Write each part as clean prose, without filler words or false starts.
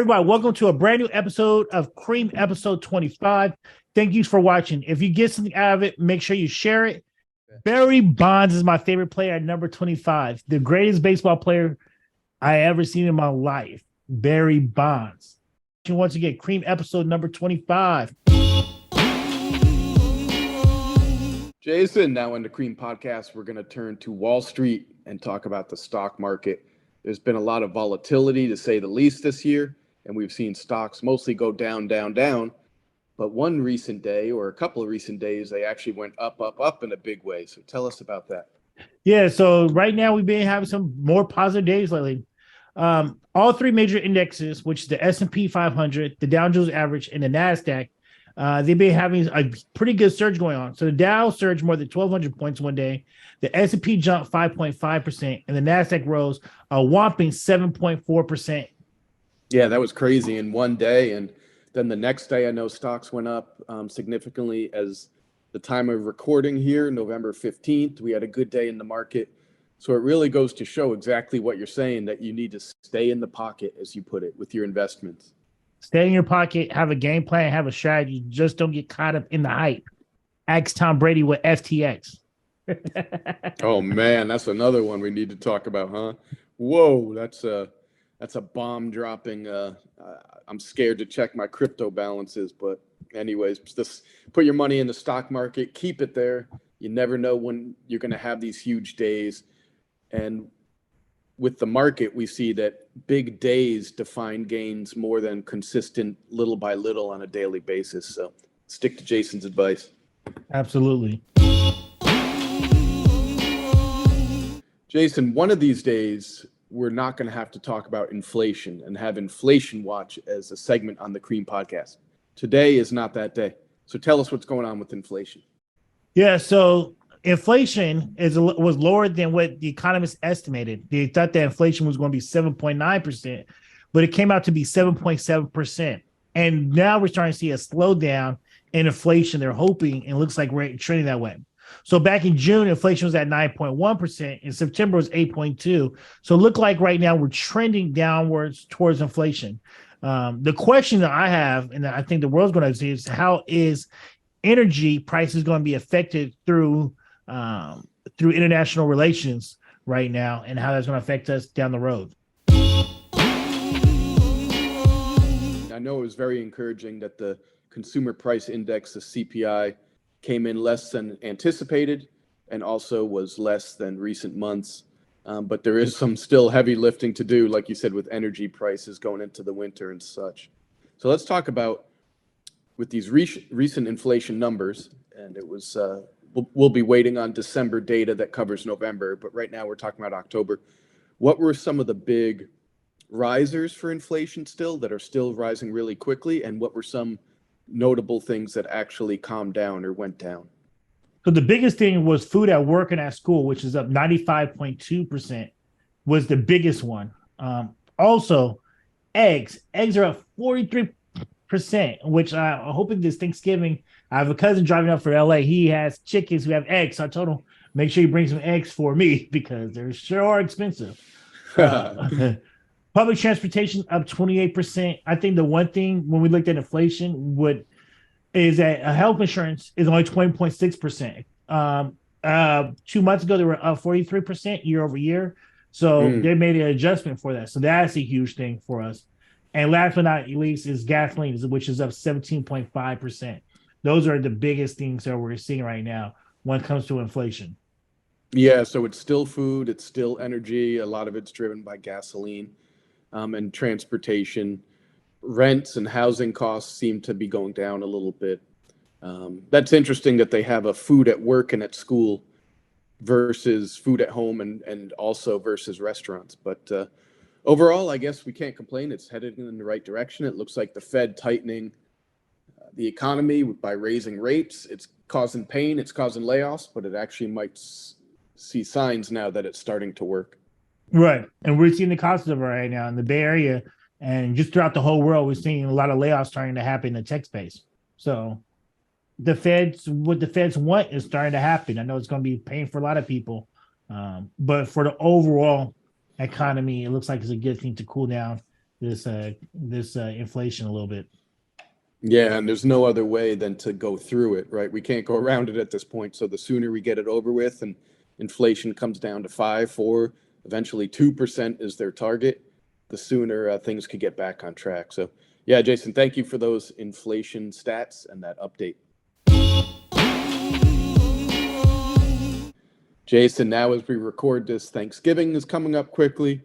Everybody, welcome to a brand new episode of C.R.E.A.M episode 25. Thank you for watching. If you get something out of it, make sure you share it. Barry Bonds is my favorite player at number 25, the greatest baseball player I ever seen in my life. Barry Bonds. Once again, C.R.E.A.M episode number 25. Jason, now in the C.R.E.A.M podcast, we're going to turn to Wall Street and talk about the stock market. There's been a lot of volatility, to say the least, this year, and we've seen stocks mostly go down, down, down. But one recent day, or a couple of recent days, they actually went up, up, up in a big way. So tell us about that. Yeah, so right now we've been having some more positive days lately. All three major indexes, which is the S&P 500, the Dow Jones Average, and the NASDAQ, they've been having a pretty good surge going on. So the Dow surged more than 1,200 points one day. The S&P jumped 5.5%, and the NASDAQ rose a whopping 7.4%. Yeah, that was crazy in one day. And then the next day, I know stocks went up significantly. As the time of recording here, November 15th, we had a good day in the market. So it really goes to show exactly what you're saying, that you need to stay in the pocket, as you put it, with your investments. Stay in your pocket, have a game plan, have a strategy. Just don't get caught up in the hype. Ask Tom Brady with FTX. Oh, man, that's another one we need to talk about, huh? Whoa, that's a bomb dropping. I'm scared to check my crypto balances, but anyways, just put your money in the stock market, keep it there. You never know when you're going to have these huge days. And with the market, we see that big days define gains more than consistent little by little on a daily basis. So stick to Jason's advice. Absolutely. Jason, one of these days, we're not going to have to talk about inflation and have Inflation Watch as a segment on the C.R.E.A.M podcast. Today is not that day. So tell us what's going on with inflation. Yeah, so inflation was lower than what the economists estimated. They thought that inflation was going to be 7.9%, but it came out to be 7.7%. And now we're starting to see a slowdown in inflation. They're hoping, and it looks like we're trending that way. So back in June, inflation was at 9.1%. In September, it was 8.2%. So it looked like right now we're trending downwards towards inflation. The question that I have, and I think the world's going to see, is how is energy prices going to be affected through international relations right now, and how that's going to affect us down the road. I know it was very encouraging that the consumer price index, the CPI, came in less than anticipated and also was less than recent months. But there is some still heavy lifting to do, like you said, with energy prices going into the winter and such. So let's talk about with these recent inflation numbers, and it was we'll be waiting on December data that covers November, but right now we're talking about October. What were some of the big risers for inflation still that are still rising really quickly, and what were some notable things that actually calmed down or went down? So the biggest thing was food at work and at school, which is up 95.2%, was the biggest one. Also, eggs are up 43%, which I'm hoping this Thanksgiving, I have a cousin driving up for LA. He has chickens who have eggs. So I told him, make sure you bring some eggs for me because they're sure expensive. Public transportation up 28%. I think the one thing when we looked at inflation is that health insurance is only 20.6%. 2 months ago, they were up 43% year over year. So they made an adjustment for that. So that's a huge thing for us. And last but not least is gasoline, which is up 17.5%. Those are the biggest things that we're seeing right now when it comes to inflation. Yeah, so it's still food, it's still energy. A lot of it's driven by gasoline and transportation. Rents and housing costs seem to be going down a little bit. That's interesting that they have a food at work and at school versus food at home and also versus restaurants. But overall, I guess we can't complain. It's headed in the right direction. It looks like the Fed tightening the economy by raising rates. It's causing pain, it's causing layoffs, but it actually might see signs now that it's starting to work. Right. And we're seeing the cost of it right now in the Bay Area and just throughout the whole world. We're seeing a lot of layoffs starting to happen in the tech space. So what the feds want is starting to happen. I know it's going to be pain for a lot of people, but for the overall economy, it looks like it's a good thing to cool down this inflation a little bit. Yeah, and there's no other way than to go through it, right? We can't go around it at this point. So the sooner we get it over with and inflation comes down to 5, 4, eventually 2% is their target, the sooner things could get back on track. So yeah, Jason, thank you for those inflation stats and that update. Jason, now as we record this, Thanksgiving is coming up quickly.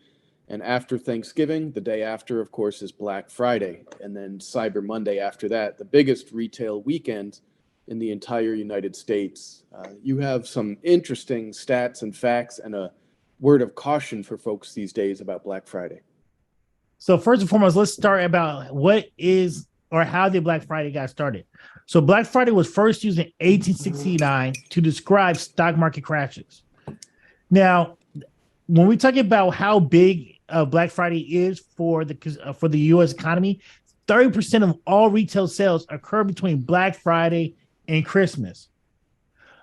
And after Thanksgiving, the day after, of course, is Black Friday. And then Cyber Monday after that, the biggest retail weekend in the entire United States. You have some interesting stats and facts and a word of caution for folks these days about Black Friday. So first and foremost, let's start about what is or how did Black Friday got started. So Black Friday was first used in 1869 to describe stock market crashes. Now, when we talk about how big Black Friday is for the U.S. economy, 30% of all retail sales occur between Black Friday and Christmas.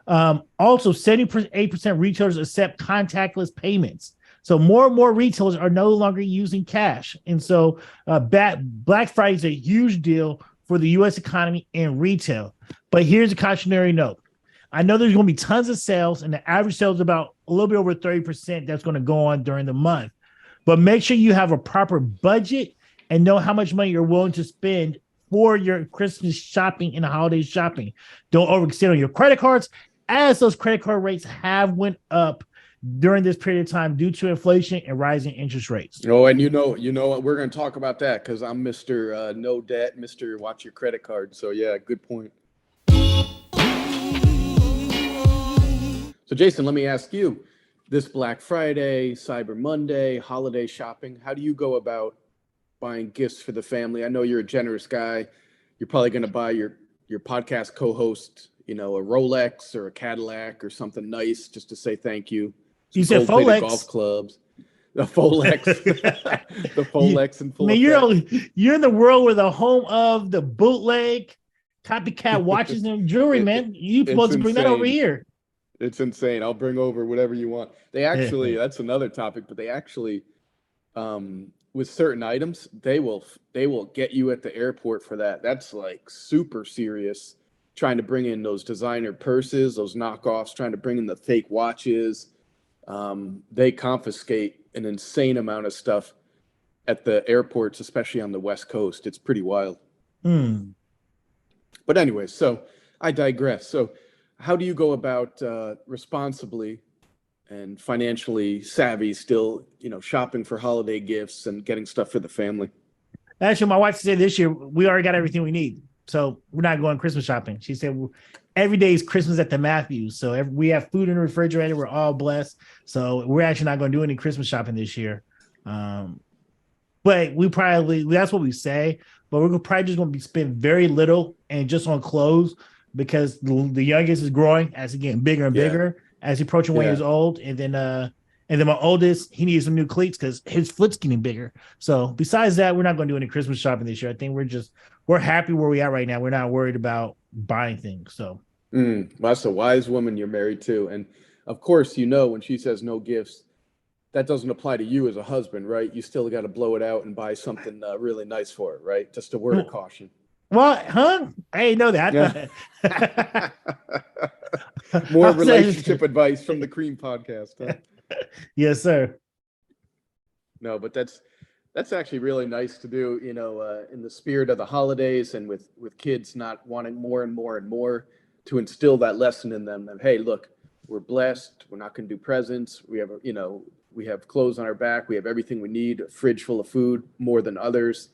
Also, 78% retailers accept contactless payments. So more and more retailers are no longer using cash. And so Black Friday is a huge deal for the U.S. economy and retail. But here's a cautionary note. I know there's going to be tons of sales, and the average sales is about a little bit over 30% that's going to go on during the month. But make sure you have a proper budget and know how much money you're willing to spend for your Christmas shopping and holiday shopping. Don't overextend on your credit cards, as those credit card rates have went up during this period of time due to inflation and rising interest rates. Oh, and you know what, we're going to talk about that because I'm Mr. No debt, Mr. Watch Your Credit Card. So yeah, good point. So Jason, let me ask you, this Black Friday, Cyber Monday, holiday shopping, how do you go about buying gifts for the family? I know you're a generous guy. You're probably going to buy your podcast co-host, a Rolex or a Cadillac or something nice just to say thank you. You said Folex. Golf clubs. The Folex. The Folex and full you're in the world where the home of the bootleg, copycat watches and jewelry, man. You're supposed to bring that over here. It's insane. I'll bring over whatever you want. They actually, that's another topic, but they actually, with certain items, they will get you at the airport for that. That's like super serious, trying to bring in those designer purses, those knockoffs, trying to bring in the fake watches. They confiscate an insane amount of stuff at the airports, especially on the West Coast. It's pretty wild. But anyway, so I digress. So how do you go about responsibly and financially savvy still, shopping for holiday gifts and getting stuff for the family? Actually, my wife said this year, we already got everything we need. So we're not going Christmas shopping. She said every day is Christmas at the Matthews. So we have food in the refrigerator. We're all blessed. So we're actually not going to do any Christmas shopping this year. But that's what we say. But we're probably just going to spend very little and just on clothes because the youngest is growing as he getting bigger and bigger as he approaching 1 years old. And then my oldest, he needs some new cleats because his foot's getting bigger. So besides that, we're not going to do any Christmas shopping this year. I think we're happy where we are right now. We're not worried about buying things. So well, that's a wise woman you're married to. And of course, when she says no gifts, that doesn't apply to you as a husband, right? You still got to blow it out and buy something really nice for her, right? Just a word of caution. What? Huh? I didn't know that. Yeah. More relationship advice from the C.R.E.A.M podcast. Huh? Yes, sir. No, but that's actually really nice to do, in the spirit of the holidays and with kids not wanting more and more and more, to instill that lesson in them that, hey, look, we're blessed. We're not going to do presents. We have, we have clothes on our back. We have everything we need, a fridge full of food, more than others.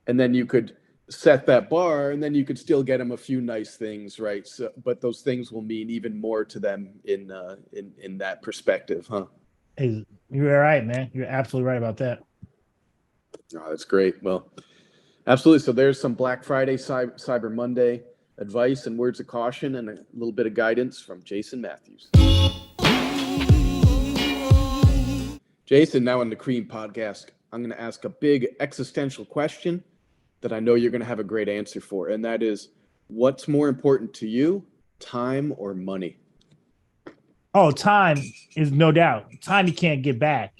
And then you could set that bar, and then you could still get them a few nice things, right? So, but those things will mean even more to them in that perspective, huh? Hey, you're right, man. You're absolutely right about that. Oh, that's great. Well, absolutely. So there's some Black Friday, Cyber Monday advice and words of caution and a little bit of guidance from Jason Matthews. Jason, now on the C.R.E.A.M podcast, I'm going to ask a big existential question that I know you're going to have a great answer for. And that is, what's more important to you, time or money? Oh, time is no doubt. Time you can't get back.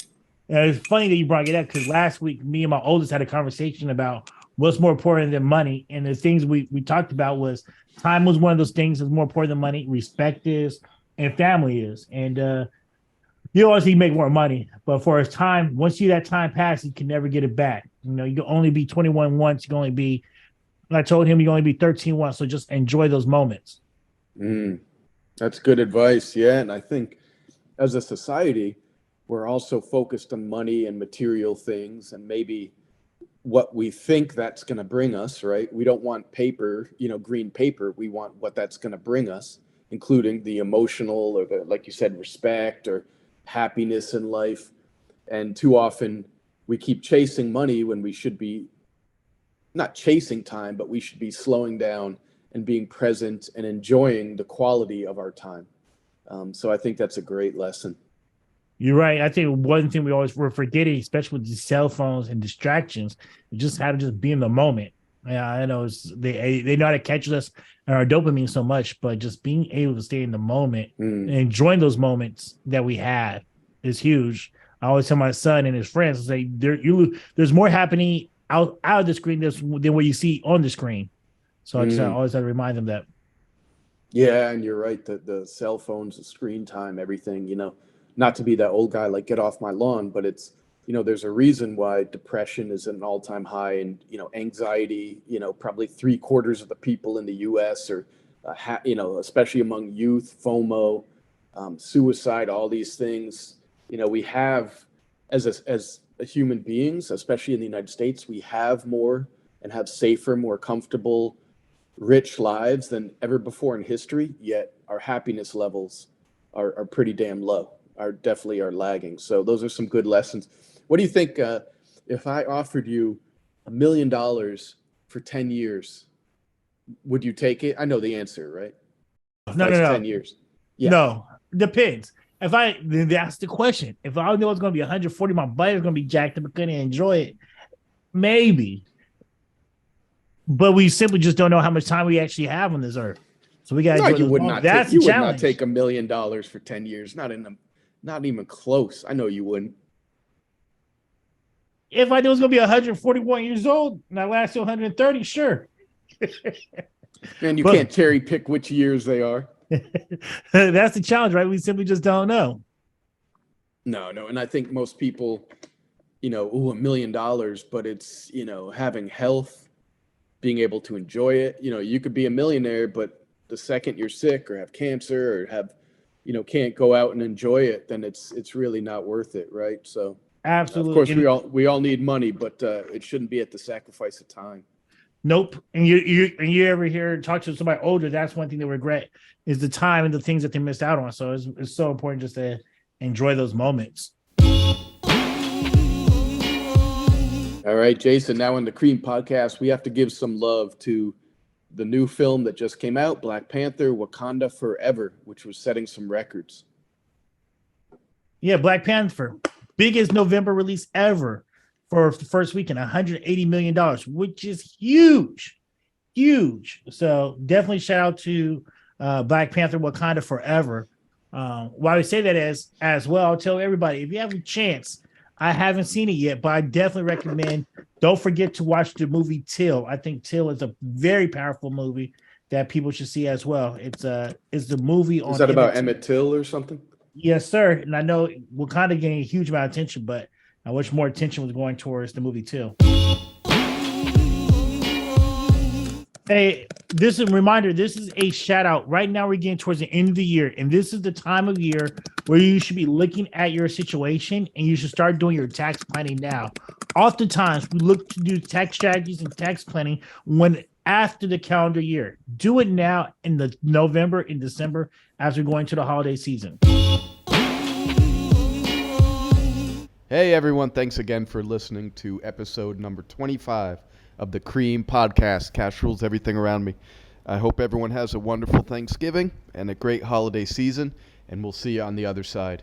And it's funny that you brought it up because last week, me and my oldest had a conversation about what's more important than money. And the things we talked about was time was one of those things that's more important than money, respect is, and family is. And you obviously make more money, but for his time, once that time passes, you can never get it back. You know, you can only be 21 once. You can only be, I told him, you can only be 13 once. So just enjoy those moments. That's good advice. Yeah. And I think as a society, we're also focused on money and material things and maybe what we think that's going to bring us, right? We don't want paper, green paper. We want what that's going to bring us, including the emotional or the, like you said, respect or happiness in life. And too often we keep chasing money when we should be not chasing time, but we should be slowing down and being present and enjoying the quality of our time. So I think that's a great lesson. You're right. I think one thing we're forgetting, especially with these cell phones and distractions, is just how to just be in the moment. Yeah, I know they know how to catch us and our dopamine so much, but just being able to stay in the moment and enjoying those moments that we have is huge. I always tell my son and his friends, I say there's more happening out of the screen than what you see on the screen. So I always have to remind them that. Yeah, and you're right. The cell phones, the screen time, everything, not to be that old guy, like get off my lawn, but it's, there's a reason why depression is at an all-time high and, anxiety, probably 3/4 of the people in the US are, especially among youth, FOMO, suicide, all these things, we have as human beings, especially in the United States, we have more and have safer, more comfortable, rich lives than ever before in history, yet our happiness levels are pretty damn low, definitely are lagging. So those are some good lessons. What do you think if I offered you $1 million for 10 years, would you take it? I know the answer, right? No. 10 years. Yeah. No, depends. That's the question. If I know it's going to be 140, my buddy is going to be jacked up and couldn't enjoy it. Maybe. But we simply just don't know how much time we actually have on this earth. So we got to you would not That's take, you the would challenge. not take $1 million for 10 years. Not even close. I know you wouldn't. If I knew it was going to be 141 years old and I last till 130, sure. Man, you can't cherry pick which years they are. That's the challenge, right? We simply just don't know. No. And I think most people, $1 million, but it's, having health, being able to enjoy it. You could be a millionaire, but the second you're sick or have cancer or have, can't go out and enjoy it, then it's really not worth it, right? So absolutely, of course we all need money, but it shouldn't be at the sacrifice of time. Nope. And you ever hear talk to somebody older? That's one thing they regret is the time and the things that they missed out on. So it's so important just to enjoy those moments. All right, Jason, now in the C.R.E.A.M podcast, we have to give some love to the new film that just came out, Black Panther, Wakanda Forever, which was setting some records. Yeah, Black Panther, biggest November release ever for the first weekend, $180 million, which is huge. So definitely shout out to Black Panther, Wakanda Forever. Why we say that as well, I'll tell everybody, if you have a chance, I haven't seen it yet, but I definitely recommend. Don't forget to watch the movie Till. I think Till is a very powerful movie that people should see as well. It's the movie on. Is that about Emmett Till or something? Yes, sir. And I know Wakanda getting a huge amount of attention, but I wish more attention was going towards the movie Till. Hey, this is a reminder. This is a shout out. Right now, we're getting towards the end of the year, and this is the time of year where you should be looking at your situation and you should start doing your tax planning now. Oftentimes, we look to do tax strategies and tax planning when after the calendar year. Do it now in the November and December as we're going to the holiday season. Hey, everyone. Thanks again for listening to episode number 25. Of the C.R.E.A.M podcast, Cash Rules Everything Around Me. I hope everyone has a wonderful Thanksgiving and a great holiday season, and we'll see you on the other side.